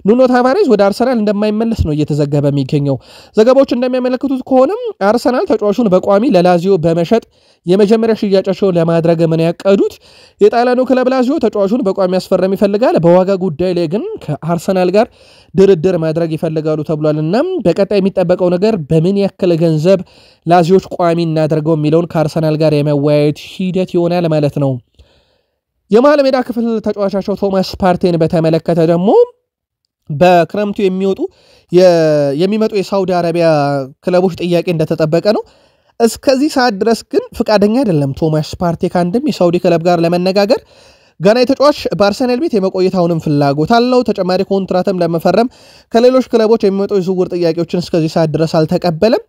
ኑኖ ታቫሬዝ ወደ አርሰናል እንደማይመለስ ነው እየተዘገበ የሚገኘው። ዘገባዎች እንደሚያመለክቱት ከሆነም አርሰናል ተጫዋቹን በቋሚ ለላዚዮ በመሸጥ የመጀመሪያ ሽያጫቸውን ለማድረግ ምን ያቀዱት የጣሊያኑ ክለብ ላዚዮ ተጫዋቹን በቋሚ ያስፈረም ይፈልጋል። በዋጋ ጉዳይ ላይ ግን ከአርሰናል ጋር ድርድር ማድረግ ይፈልጋሉ ተብሏል። እናም በቀጣይ የሚጠበቀው ነገር በምን ያክል ገንዘብ ላዚዮች ቋሚ እናደርገው የሚለውን ከአርሰናል ጋር የመወያየት ሂደት ይሆናል ማለት ነው። የመሃል ሜዳ ክፍል ተጫዋቻቸው ቶማስ ፓርቴን በተመለከተ ደግሞ በክረምቱ የሚመጡ የሳውዲ አረቢያ ክለቦች ጥያቄ እንደተጠበቀ ነው። እስከዚህ ሰዓት ድረስ ግን ፍቃደኛ አይደለም ቶማስ ፓርቴ ከአንድም የሳውዲ ክለብ ጋር ለመነጋገር። ጋና የተጫዋች በአርሰናል ቤት የመቆየት አሁንም ፍላጎት አለው። ተጨማሪ ኮንትራትም ለመፈረም ከሌሎች ክለቦች የሚመጡ የዝውውር ጥያቄዎችን እስከዚህ ሰዓት ድረስ አልተቀበለም።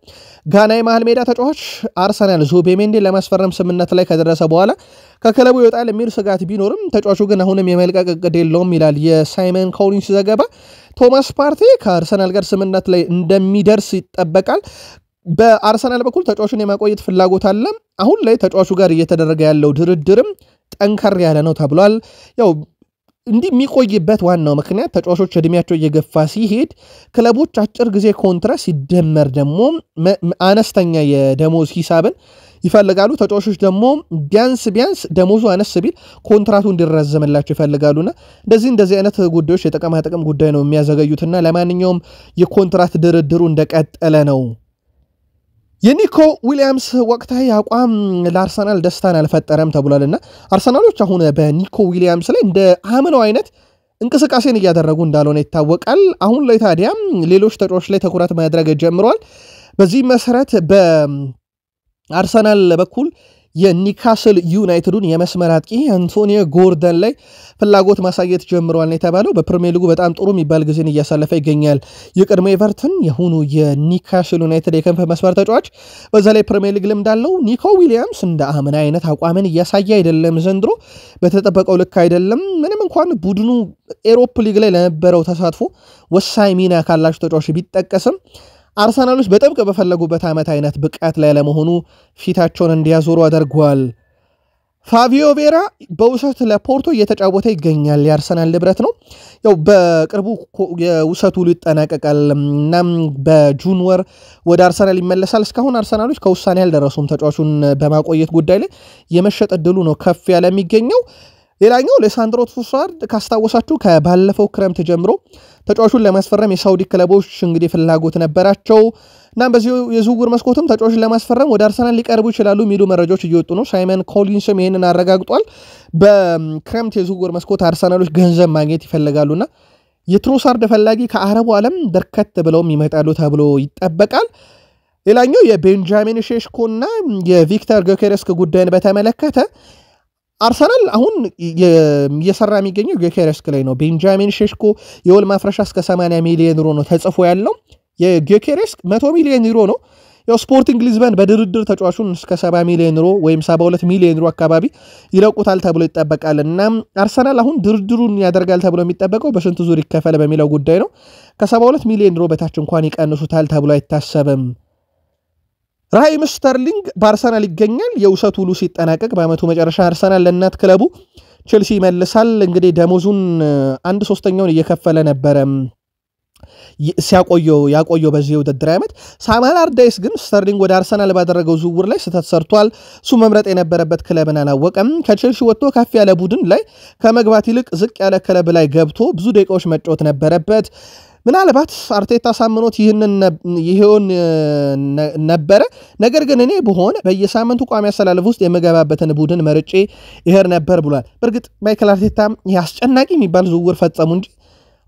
ጋና የመሃል ሜዳ ተጫዋች አርሰናል ዙቤሜንዲን ለማስፈረም ስምምነት ላይ ከደረሰ በኋላ ከክለቡ ይወጣል የሚል ስጋት ቢኖርም ተጫዋቹ ግን አሁንም የመልቀቅ እቅድ የለውም ይላል የሳይመን ኮሊንስ ዘገባ። ቶማስ ፓርቴ ከአርሰናል ጋር ስምምነት ላይ እንደሚደርስ ይጠበቃል። በአርሰናል በኩል ተጫዋቹን የማቆየት ፍላጎት አለ። አሁን ላይ ተጫዋቹ ጋር እየተደረገ ያለው ድርድርም ጠንከር ያለ ነው ተብሏል። ያው እንዲህ የሚቆይበት ዋናው ምክንያት ተጫዋቾች እድሜያቸው እየገፋ ሲሄድ ክለቦች አጭር ጊዜ ኮንትራት ሲደመር ደግሞ አነስተኛ የደሞዝ ሂሳብን ይፈልጋሉ። ተጫዋቾች ደግሞ ቢያንስ ደሞዙ አነስ ቢል ኮንትራቱ እንዲራዘምላቸው ይፈልጋሉና እንደዚህ አይነት ጉዳዮች የጥቅማ ጥቅም ጉዳይ ነው የሚያዘገዩትና ለማንኛውም የኮንትራት ድርድሩ እንደቀጠለ ነው። የኒኮ ዊሊያምስ ወቅታዊ አቋም ለአርሰናል ደስታን አልፈጠረም ተብሏልና አርሰናሎች አሁን በኒኮ ዊሊያምስ ላይ እንደ አምነው አይነት እንቅስቃሴን እያደረጉ እንዳልሆነ ይታወቃል። አሁን ላይ ታዲያ ሌሎች ተጫዋቾች ላይ ትኩረት ማድረግ ጀምረዋል። በዚህ መሰረት በአርሰናል በኩል የኒካስል ዩናይትዱን የመስመር አጥቂ አንቶኒዮ ጎርደን ላይ ፍላጎት ማሳየት ጀምረዋል ነው የተባለው። በፕሪሚየር ሊጉ በጣም ጥሩ የሚባል ጊዜን እያሳለፈ ይገኛል። የቀድሞ ኤቨርተን የሆኑ የኒካስል ዩናይትድ የክንፍ መስመር ተጫዋች በዛ ላይ ፕሪሚየር ሊግ ልምድ አለው። ኒኮ ዊሊያምስ እንደ አምና አይነት አቋምን እያሳየ አይደለም። ዘንድሮ በተጠበቀው ልክ አይደለም። ምንም እንኳን ቡድኑ ኤሮፕ ሊግ ላይ ለነበረው ተሳትፎ ወሳኝ ሚና ካላቸው ተጫዋች ቢጠቀስም አርሰናሎች በጥብቅ በፈለጉበት ዓመት አይነት ብቃት ላይ ለመሆኑ ፊታቸውን እንዲያዞሩ አድርጓል። ፋቪዮ ቬራ በውሰት ለፖርቶ እየተጫወተ ይገኛል። የአርሰናል ንብረት ነው። ያው በቅርቡ የውሰቱ ሁሉ ይጠናቀቃል። እናም በጁን ወር ወደ አርሰናል ይመለሳል። እስካሁን አርሰናሎች ከውሳኔ ያልደረሱም ተጫዋቹን በማቆየት ጉዳይ ላይ የመሸጥ ዕድሉ ነው ከፍ ያለ የሚገኘው። ሌላኛው ሌሳንድሮ ትሮሳርድ ካስታወሳችሁ ከባለፈው ክረምት ጀምሮ ተጫዋቹን ለማስፈረም የሳውዲ ክለቦች እንግዲህ ፍላጎት ነበራቸው። እናም በዚህ የዝውውር መስኮትም ተጫዋቹን ለማስፈረም ወደ አርሰናል ሊቀርቡ ይችላሉ የሚሉ መረጃዎች እየወጡ ነው። ሳይመን ኮሊንስም ይህንን አረጋግጧል። በክረምት የዝውውር መስኮት አርሰናሎች ገንዘብ ማግኘት ይፈልጋሉና የትሮሳርድ ፈላጊ ከአረቡ ዓለም በርከት ብለውም ይመጣሉ ተብሎ ይጠበቃል። ሌላኛው የቤንጃሚን ሼሽኮና የቪክተር ጊዮኬሬስ ጉዳይን በተመለከተ አርሰናል አሁን እየሰራ የሚገኘው ጊዮኬሬስ ላይ ነው። ቤንጃሚን ሼሽኮ የውል ማፍረሻ እስከ 80 ሚሊዮን ዩሮ ነው ተጽፎ ያለው። የጊዮኬሬስ 100 ሚሊዮን ዩሮ ነው። ያው ስፖርቲንግ ሊዝበን በድርድር ተጫዋቹን እስከ 70 ሚሊዮን ዩሮ ወይም 72 ሚሊዮን ዩሮ አካባቢ ይለቁታል ተብሎ ይጠበቃል። እና አርሰናል አሁን ድርድሩን ያደርጋል ተብሎ የሚጠበቀው በስንት ዙር ይከፈል በሚለው ጉዳይ ነው። ከ72 ሚሊዮን ዩሮ በታች እንኳን ይቀንሱታል ተብሎ አይታሰብም። ራሂም ስተርሊንግ በአርሰናል ይገኛል። የውሰት ውሉ ሲጠናቀቅ በአመቱ መጨረሻ አርሰናል ለእናት ክለቡ ቼልሲ ይመልሳል። እንግዲህ ደሞዙን 1/3 እየከፈለ ነበረ ያቆየው በዚህ ውድድር ዓመት። ሳም አላርዳይስ ግን ስተርሊንግ ወደ አርሰናል ባደረገው ዝውውር ላይ ስህተት ሰርቷል። እሱ መምረጥ የነበረበት ክለብን አላወቀም። ከቼልሲ ወጥቶ ከፍ ያለ ቡድን ላይ ከመግባት ይልቅ ዝቅ ያለ ክለብ ላይ ገብቶ ብዙ ደቂቃዎች መጫወት ነበረበት። ምናልባት አርቴታ ሳምኖት ይሄውን ነበረ። ነገር ግን እኔ በሆነ በየሳምንቱ ቋሚ አሰላለፍ ውስጥ የምገባበትን ቡድን መርጬ ይሄር ነበር ብሏል። በእርግጥ ማይክል አርቴታ አስጨናቂ የሚባል ዝውውር ፈጸሙ እንጂ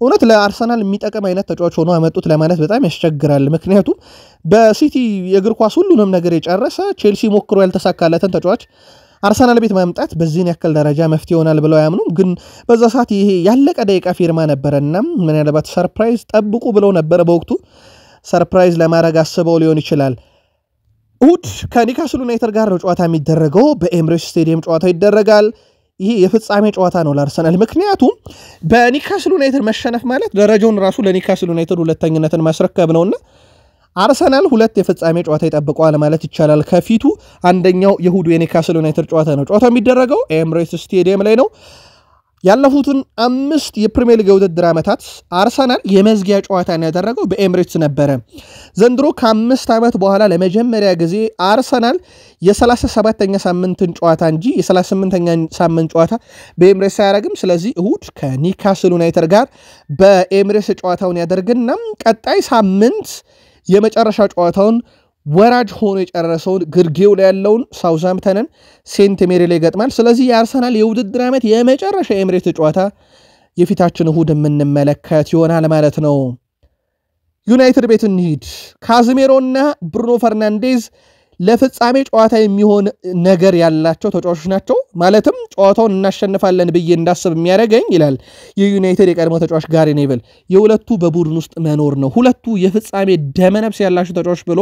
እውነት ለአርሰናል የሚጠቅም አይነት ተጫዋች ሆኖ አመጡት ለማለት በጣም ያስቸግራል። ምክንያቱም በሲቲ የእግር ኳስ ሁሉንም ነገር የጨረሰ ቼልሲ ሞክሮ ያልተሳካለትን ተጫዋች አርሰናል ቤት ማምጣት በዚህን ያክል ደረጃ መፍትሄ ይሆናል ብለው አያምኑም። ግን በዛ ሰዓት ይሄ ያለቀ ደቂቃ ፊርማ ነበረና ምናልባት ሰርፕራይዝ ጠብቁ ብለው ነበረ። በወቅቱ ሰርፕራይዝ ለማድረግ አስበው ሊሆን ይችላል። እሁድ ከኒካስል ዩናይትድ ጋር ነው ጨዋታ የሚደረገው። በኤምሬትስ ስቴዲየም ጨዋታው ይደረጋል። ይሄ የፍጻሜ ጨዋታ ነው ለአርሰናል። ምክንያቱም በኒካስል ዩናይትድ መሸነፍ ማለት ደረጃውን ራሱ ለኒካስል ዩናይትድ ሁለተኝነትን ማስረከብ ነውና አርሰናል ሁለት የፍጻሜ ጨዋታ ይጠብቀዋል ማለት ይቻላል። ከፊቱ አንደኛው የእሁዱ የኒካስል ዩናይትድ ጨዋታ ነው። ጨዋታው የሚደረገው ኤምሬትስ ስቴዲየም ላይ ነው። ያለፉትን 5 የፕሪሚየር ሊግ የውድድር ዓመታት አርሰናል የመዝጊያ ጨዋታን ያደረገው በኤምሬትስ ነበረ። ዘንድሮ ከ5 ዓመት በኋላ ለመጀመሪያ ጊዜ አርሰናል የ37ኛ ሳምንትን ጨዋታ እንጂ የ38ኛ ሳምንት ጨዋታ በኤምሬትስ አያደርግም። ስለዚህ እሁድ ከኒካስል ዩናይትድ ጋር በኤምሬትስ ጨዋታውን ያደርግና ቀጣይ ሳምንት የመጨረሻ ጨዋታውን ወራጅ ሆኖ የጨረሰውን ግርጌው ላይ ያለውን ሳውዝሃምፕተንን ሴንት ሜሪ ላይ ገጥማል። ስለዚህ የአርሰናል የውድድር ዓመት የመጨረሻ የኤምሬትስ ጨዋታ የፊታችን እሁድ የምንመለከት ይሆናል ማለት ነው። ዩናይትድ ቤት እንሂድ። ካዝሜሮና ብሩኖ ፈርናንዴዝ ለፍጻሜ ጨዋታ የሚሆን ነገር ያላቸው ተጫዋቾች ናቸው። ማለትም ጨዋታውን እናሸንፋለን ብዬ እንዳስብ የሚያደርገኝ ይላል የዩናይትድ የቀድሞ ተጫዋች ጋሪ ኔቭል፣ የሁለቱ በቡድን ውስጥ መኖር ነው። ሁለቱ የፍጻሜ ደመነፍስ ያላቸው ተጫዋች ብሎ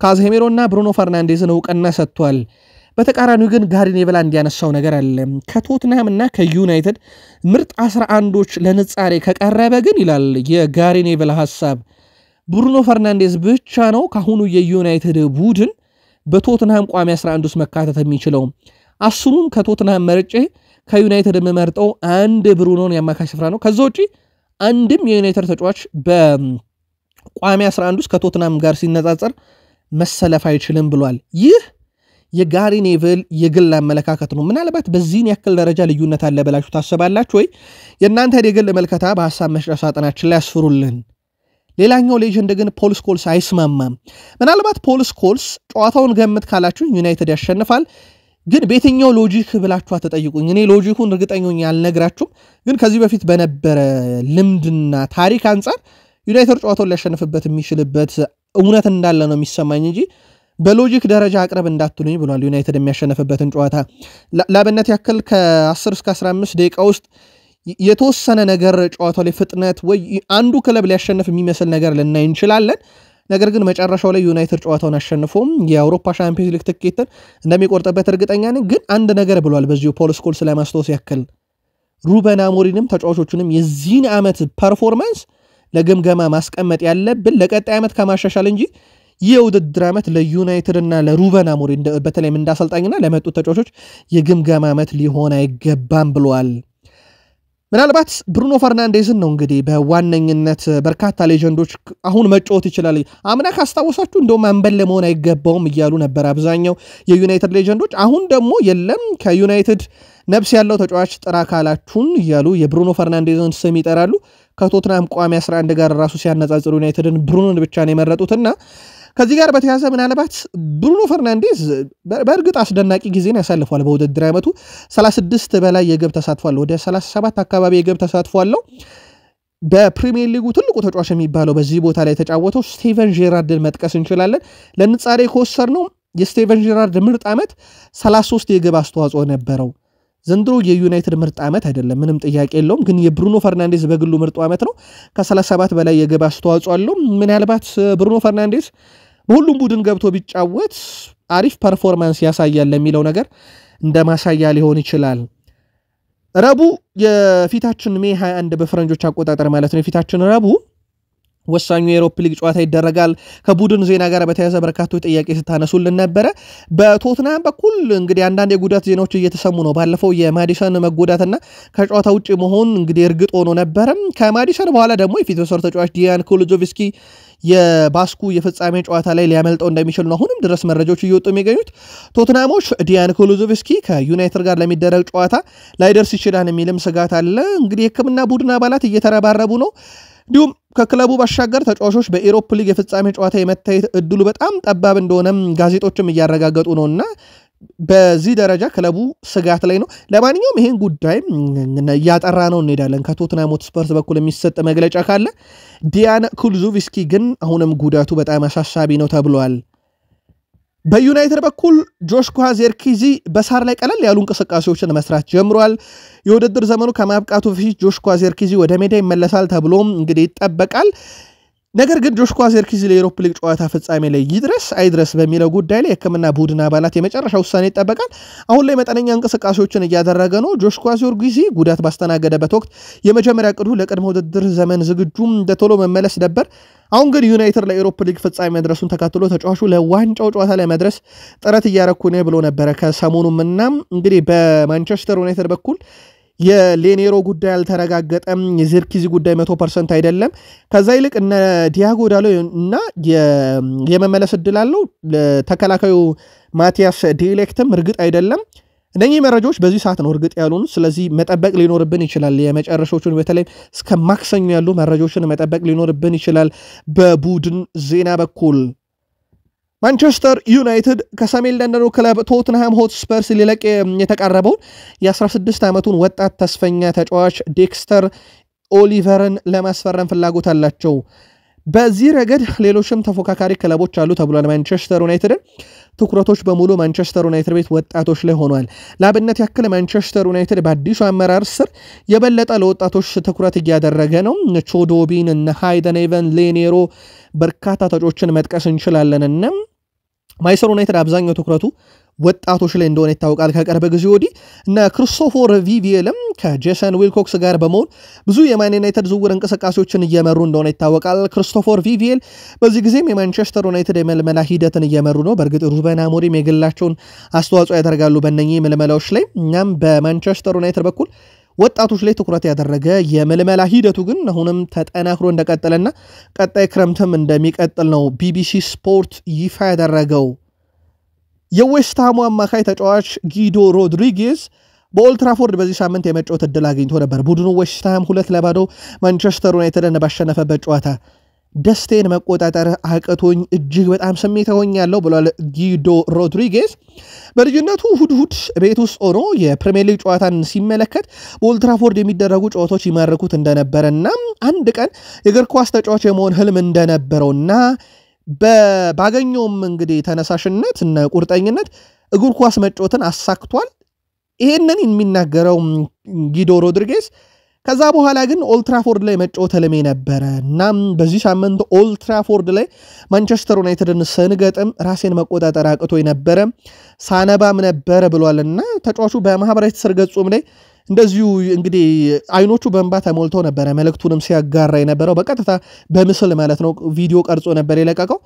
ካዝሜሮና ብሩኖ ፈርናንዴዝን እውቅና ሰጥቷል። በተቃራኒው ግን ጋሪ ኔቭል እንዲያነሳው ነገር አለ። ከቶትንሃም እና ከዩናይትድ ምርጥ 11ዶች ለንጻሬ ከቀረበ ግን ይላል የጋሪ ኔቭል ሐሳብ ብሩኖ ፈርናንዴዝ ብቻ ነው ካሁኑ የዩናይትድ ቡድን በቶትንሃም ቋሚ 11 ውስጥ መካተት የሚችለው። 10ሩን ከቶትንሃም መርጬ ከዩናይትድ የምመርጠው አንድ ብሩኖን ያማካይ ስፍራ ነው። ከዛ ውጪ አንድም የዩናይትድ ተጫዋች በቋሚ 11 ውስጥ ከቶትንሃም ጋር ሲነጻጸር መሰለፍ አይችልም ብሏል። ይህ የጋሪ ኔቭል የግል አመለካከት ነው። ምናልባት በዚህን ያክል ደረጃ ልዩነት አለ ብላችሁ ታስባላችሁ ወይ? የእናንተ የግል መልከታ በሐሳብ መስጫ ሳጥናችን ላይ ያስፍሩልን። ሌላኛው ሌጀንድ ግን ፖል ስኮልስ አይስማማም። ምናልባት ፖል ስኮልስ ጨዋታውን ገምት ካላችሁ ዩናይትድ ያሸንፋል፣ ግን በየትኛው ሎጂክ ብላችሁ አትጠይቁኝ። እኔ ሎጂኩን እርግጠኛ ነኝ አልነግራችሁም፣ ግን ከዚህ በፊት በነበረ ልምድና ታሪክ አንጻር ዩናይትድ ጨዋታውን ሊያሸንፍበት የሚችልበት እውነት እንዳለ ነው የሚሰማኝ እንጂ በሎጂክ ደረጃ አቅርብ እንዳትሉኝ ብሏል። ዩናይትድ የሚያሸንፍበትን ጨዋታ ለአብነት ያክል ከ10 እስከ 15 ደቂቃ ውስጥ የተወሰነ ነገር ጨዋታው ላይ ፍጥነት ወይ አንዱ ክለብ ሊያሸንፍ የሚመስል ነገር ልናይ እንችላለን። ነገር ግን መጨረሻው ላይ ዩናይትድ ጨዋታውን አሸንፎም የአውሮፓ ሻምፒዮንስ ሊግ ትኬትን እንደሚቆርጥበት እርግጠኛ ነኝ። ግን አንድ ነገር ብሏል በዚሁ ፖል ስኮልስ ለማስታወስ ያክል ሩበን አሞሪንም ተጫዋቾቹንም የዚህን ዓመት ፐርፎርማንስ ለግምገማ ማስቀመጥ ያለብን ለቀጣይ ዓመት ከማሻሻል እንጂ የውድድር ዓመት ለዩናይትድ እና ለሩበን አሞሪም በተለይም እንዳሰልጣኝና ለመጡት ተጫዋቾች የግምገማ ዓመት ሊሆን አይገባም ብሏል። ምናልባት ብሩኖ ፈርናንዴዝን ነው እንግዲህ በዋነኝነት በርካታ ሌጀንዶች አሁን መጫወት ይችላል። አምና ካስታወሳችሁ እንደውም አንበል ለመሆን አይገባውም እያሉ ነበር አብዛኛው የዩናይትድ ሌጀንዶች። አሁን ደግሞ የለም ከዩናይትድ ነፍስ ያለው ተጫዋች ጥራ ካላችሁን እያሉ የብሩኖ ፈርናንዴዝን ስም ይጠራሉ። ከቶትናም ቋሚ 11 ጋር ራሱ ሲያነጻጽሩ ዩናይትድን ብሩኖን ብቻ ነው የመረጡትና ከዚህ ጋር በተያያዘ ምናልባት ብሩኖ ፈርናንዴዝ በእርግጥ አስደናቂ ጊዜን ያሳልፏል። በውድድር ዓመቱ 36 በላይ የግብ ተሳትፏል። ወደ 37 አካባቢ የግብ ተሳትፏል። በፕሪሚየር ሊጉ ትልቁ ተጫዋች የሚባለው በዚህ ቦታ ላይ የተጫወተው ስቴቨን ጄራርድን መጥቀስ እንችላለን። ለንጻሬ ከወሰድነው የስቴቨን ጄራርድ ምርጥ ዓመት 33 የግብ አስተዋጽኦ ነበረው። ዘንድሮ የዩናይትድ ምርጥ ዓመት አይደለም፣ ምንም ጥያቄ የለውም። ግን የብሩኖ ፈርናንዴዝ በግሉ ምርጡ ዓመት ነው። ከ37 በላይ የግብ አስተዋጽኦ አለው። ምናልባት ብሩኖ ፈርናንዴዝ በሁሉም ቡድን ገብቶ ቢጫወት አሪፍ ፐርፎርማንስ ያሳያል ለሚለው ነገር እንደ ማሳያ ሊሆን ይችላል። ረቡዕ የፊታችን ሜይ 21 በፈረንጆች አቆጣጠር ማለት ነው የፊታችን ረቡዕ ወሳኙ የአውሮፓ ሊግ ጨዋታ ይደረጋል። ከቡድን ዜና ጋር በተያያዘ በርካቶች ጥያቄ ስታነሱልን ነበረ። በቶትናም በኩል እንግዲህ አንዳንድ የጉዳት ዜናዎች እየተሰሙ ነው። ባለፈው የማዲሰን መጎዳትና ከጨዋታ ውጭ መሆን እንግዲህ እርግጥ ሆኖ ነበረ። ከማዲሰን በኋላ ደግሞ የፊት መስመር ተጫዋች ዲያን ኩሉዞቭስኪ የባስኩ የፍጻሜ ጨዋታ ላይ ሊያመልጠው እንደሚችል ነው አሁንም ድረስ መረጃዎች እየወጡ የሚገኙት። ቶትናሞች ዲያን ኩሉዞቭስኪ ከዩናይትድ ጋር ለሚደረግ ጨዋታ ላይደርስ ይችላል የሚልም ስጋት አለ። እንግዲህ የሕክምና ቡድን አባላት እየተረባረቡ ነው። እንዲሁም ከክለቡ ባሻገር ተጫዋቾች በኤሮፕ ሊግ የፍጻሜ ጨዋታ የመታየት እድሉ በጣም ጠባብ እንደሆነም ጋዜጦችም እያረጋገጡ ነውና በዚህ ደረጃ ክለቡ ስጋት ላይ ነው። ለማንኛውም ይሄን ጉዳይ ያጠራ ነው እንሄዳለን። ከቶትናም ሆትስፐርስ በኩል የሚሰጥ መግለጫ ካለ ዲያን ኩሉዚቪስኪ ግን አሁንም ጉዳቱ በጣም አሳሳቢ ነው ተብሏል። በዩናይትድ በኩል ጆሽኳ ዜርኪዚ በሳር ላይ ቀለል ያሉ እንቅስቃሴዎችን መስራት ጀምሯል። የውድድር ዘመኑ ከማብቃቱ በፊት ጆሽኳ ዜርኪዚ ወደ ሜዳ ይመለሳል ተብሎ እንግዲህ ይጠበቃል። ነገር ግን ጆሽኳ ዜርኪዚ ለዩሮፓ ሊግ ጨዋታ ፍጻሜ ላይ ይድረስ አይድረስ በሚለው ጉዳይ ላይ የሕክምና ቡድን አባላት የመጨረሻ ውሳኔ ይጠበቃል። አሁን ላይ መጠነኛ እንቅስቃሴዎችን እያደረገ ነው። ጆሽኳ ዜርኪዚ ጉዳት ባስተናገደበት ወቅት የመጀመሪያ ቅዱ ለቅድመ ውድድር ዘመን ዝግጁም እንደቶሎ መመለስ ነበር። አሁን ግን ዩናይትድ ለዩሮፓ ሊግ ፍጻሜ መድረሱን ተከትሎ ተጫዋቹ ለዋንጫው ጨዋታ ላይ መድረስ ጥረት እያረኩ ነው ብሎ ነበረ ከሰሞኑም። እና እንግዲህ በማንቸስተር ዩናይትድ በኩል የሌኔሮ ጉዳይ አልተረጋገጠም። የዜርኪዚ ጉዳይ 100% አይደለም። ከዛ ይልቅ እነ ዲያጎ ዳሎ እና የመመለስ እድል አለው። ተከላካዩ ማቲያስ ዴሊክትም እርግጥ አይደለም። እነኚህ መረጃዎች በዚህ ሰዓት ነው እርግጥ ያሉን። ስለዚህ መጠበቅ ሊኖርብን ይችላል። የመጨረሻዎቹን በተለይ እስከ ማክሰኞ ያሉ መረጃዎችን መጠበቅ ሊኖርብን ይችላል። በቡድን ዜና በኩል ማንቸስተር ዩናይትድ ከሰሜን ለንደኑ ክለብ ቶትንሃም ሆትስፐርስ ሊለቅ የተቃረበውን የ16 ዓመቱን ወጣት ተስፈኛ ተጫዋች ዴክስተር ኦሊቨርን ለማስፈረም ፍላጎት አላቸው። በዚህ ረገድ ሌሎችም ተፎካካሪ ክለቦች አሉ ተብሏል። ማንቸስተር ዩናይትድ ትኩረቶች በሙሉ ማንቸስተር ዩናይትድ ቤት ወጣቶች ላይ ሆኗል። ለአብነት ያክል ማንቸስተር ዩናይትድ በአዲሱ አመራር ስር የበለጠ ለወጣቶች ትኩረት እያደረገ ነው። ቾዶቢን እና ሃይደን ኤቨን ሌኔሮ በርካታ ተጫዋቾችን መጥቀስ እንችላለንና ማንቸስተር ዩናይትድ አብዛኛው ትኩረቱ ወጣቶች ላይ እንደሆነ ይታወቃል። ከቅርብ ጊዜ ወዲህ እና ክሪስቶፈር ቪቪየልም ከጄሰን ዊልኮክስ ጋር በመሆን ብዙ የማን ዩናይትድ ዝውውር እንቅስቃሴዎችን እየመሩ እንደሆነ ይታወቃል። ክሪስቶፈር ቪቪየል በዚህ ጊዜም የማንቸስተር ዩናይትድ የመልመላ ሂደትን እየመሩ ነው። በእርግጥ ሩበን አሞሪም የግላቸውን አስተዋጽኦ ያደርጋሉ በእነኚህ መልመላዎች ላይ። እናም በማንቸስተር ዩናይትድ በኩል ወጣቶች ላይ ትኩረት ያደረገ የመልመላ ሂደቱ ግን አሁንም ተጠናክሮ እንደቀጠለና ቀጣይ ክረምትም እንደሚቀጥል ነው ቢቢሲ ስፖርት ይፋ ያደረገው። የዌስትሃሙ አማካይ ተጫዋች ጊዶ ሮድሪጌዝ በኦልትራፎርድ በዚህ ሳምንት የመጫወት እድል አግኝቶ ነበር። ቡድኑ ዌስትሃም 2-0 ማንቸስተር ዩናይትድን ባሸነፈበት ጨዋታ ደስቴን መቆጣጠር አቅቶኝ እጅግ በጣም ስሜታዊ ሆኛለሁ ብሏል ጊዶ ሮድሪጌዝ። በልጅነቱ ሁድ ቤት ውስጥ ሆኖ የፕሪሚየር ሊግ ጨዋታን ሲመለከት በኦልትራፎርድ የሚደረጉ ጨዋታዎች ይማርኩት እንደነበረና አንድ ቀን የእግር ኳስ ተጫዋች የመሆን ህልም እንደነበረውና ባገኘውም እንግዲህ ተነሳሽነት እና ቁርጠኝነት እግር ኳስ መጫወትን አሳክቷል። ይሄንን የሚናገረው ጊዶ ሮድሪጌዝ ከዛ በኋላ ግን ኦልትራፎርድ ላይ መጫወት ህልሜ ነበረ እና በዚህ ሳምንት ኦልትራፎርድ ላይ ማንቸስተር ዩናይትድን ስንገጥም ራሴን መቆጣጠር አቅቶኝ ነበረ፣ ሳነባም ነበረ ብሏልና ተጫዋቹ በማህበራዊ ትስስር ገጹም ላይ እንደዚሁ እንግዲህ አይኖቹ በእንባ ተሞልተው ነበረ መልእክቱንም ሲያጋራ የነበረው። በቀጥታ በምስል ማለት ነው ቪዲዮ ቀርጾ ነበር የለቀቀው።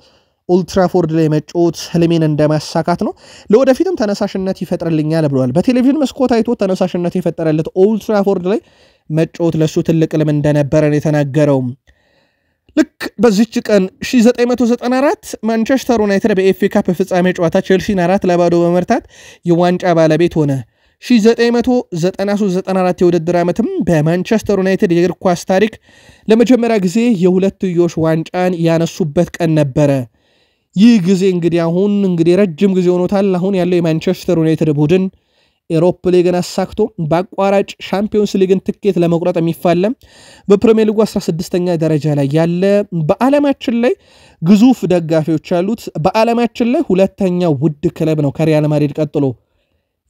ኦልትራፎርድ ላይ መጫወት ህልሜን እንደማሳካት ነው፣ ለወደፊትም ተነሳሽነት ይፈጥርልኛል ብሏል። በቴሌቪዥን መስኮት አይቶ ተነሳሽነት የፈጠረለት ኦልትራፎርድ ላይ መጫወት ለሱ ትልቅ ልም እንደነበረ ነው የተናገረው። ልክ በዚች ቀን 1994 ማንቸስተር ዩናይትድ በኤፍኤ ካፕ ፍጻሜ ጨዋታ ቼልሲን 4-0 በመርታት የዋንጫ ባለቤት ሆነ። 1993-94 የውድድር ዓመትም በማንቸስተር ዩናይትድ የእግር ኳስ ታሪክ ለመጀመሪያ ጊዜ የሁለትዮሽ ዋንጫን ያነሱበት ቀን ነበረ። ይህ ጊዜ እንግዲህ አሁን ረጅም ጊዜ ሆኖታል። አሁን ያለው የማንቸስተር ዩናይትድ ቡድን ኤሮፕ ሊግን አሳክቶ በአቋራጭ ሻምፒዮንስ ሊግን ትኬት ለመቁረጥ የሚፋለም በፕሪሚየር ሊጉ 16ኛ ደረጃ ላይ ያለ በዓለማችን ላይ ግዙፍ ደጋፊዎች ያሉት በዓለማችን ላይ ሁለተኛ ውድ ክለብ ነው ከሪያል ማድሪድ ቀጥሎ።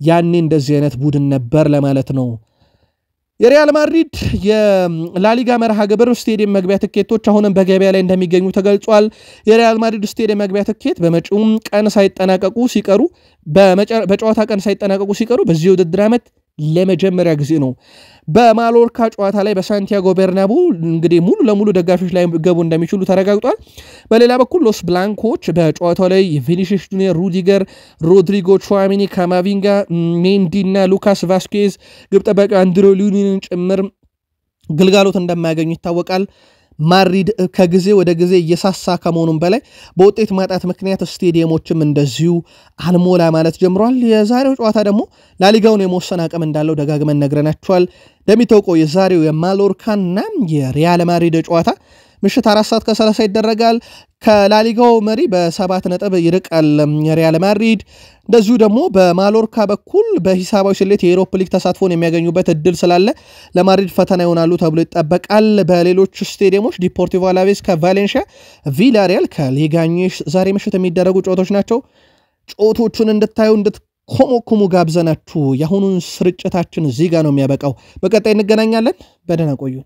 ያኔ እንደዚህ አይነት ቡድን ነበር ለማለት ነው። የሪያል ማድሪድ የላሊጋ መርሃ ግብር ስቴዲየም መግቢያ ትኬቶች አሁንም በገበያ ላይ እንደሚገኙ ተገልጿል። የሪያል ማድሪድ ስቴዲየም መግቢያ ትኬት በመጪውም ቀን ሳይጠናቀቁ ሲቀሩ በጨዋታ ቀን ሳይጠናቀቁ ሲቀሩ በዚህ ውድድር ዓመት ለመጀመሪያ ጊዜ ነው በማሎርካ ጨዋታ ላይ በሳንቲያጎ ቤርናቡ እንግዲህ ሙሉ ለሙሉ ደጋፊዎች ላይ ገቡ እንደሚችሉ ተረጋግጧል። በሌላ በኩል ሎስ ብላንኮች በጨዋታው ላይ ቪኒሲየስ ጁኒየር፣ ሩዲገር፣ ሮድሪጎ፣ ቹዋሚኒ፣ ካማቪንጋ፣ ሜንዲ እና ሉካስ ቫስኬዝ ግብ ጠባቂ አንድሬ ሉኒንን ጭምር ግልጋሎት እንደማያገኙ ይታወቃል። ማድሪድ ከጊዜ ወደ ጊዜ እየሳሳ ከመሆኑም በላይ በውጤት ማጣት ምክንያት ስቴዲየሞችም እንደዚሁ አልሞላ ማለት ጀምሯል። የዛሬው ጨዋታ ደግሞ ላሊጋውን የመወሰን አቅም እንዳለው ደጋግመን ነግረናቸዋል። እንደሚታወቀው የዛሬው የማሎርካና የሪያል ማድሪድ ጨዋታ ምሽት 4:30 ይደረጋል። ከላሊጋው መሪ በ7 ነጥብ ይርቃል ሪያል ማድሪድ። እንደዚሁ ደግሞ በማሎርካ በኩል በሂሳባዊ ስሌት የዩሮፓ ሊግ ተሳትፎን የሚያገኙበት እድል ስላለ ለማድሪድ ፈተና ይሆናሉ ተብሎ ይጠበቃል። በሌሎች ስቴዲየሞች ዲፖርቲቮ አላቬስ ከቫሌንሺያ፣ ቪላሪያል ከሌጋኒስ ዛሬ ምሽት የሚደረጉ ጨዋታዎች ናቸው። ጨዋታዎቹን እንድታዩ እንድትኮመኩሙ ጋብዘናችሁ የአሁኑን ስርጭታችን እዚህ ጋር ነው የሚያበቃው። በቀጣይ እንገናኛለን። በደህና ቆዩ።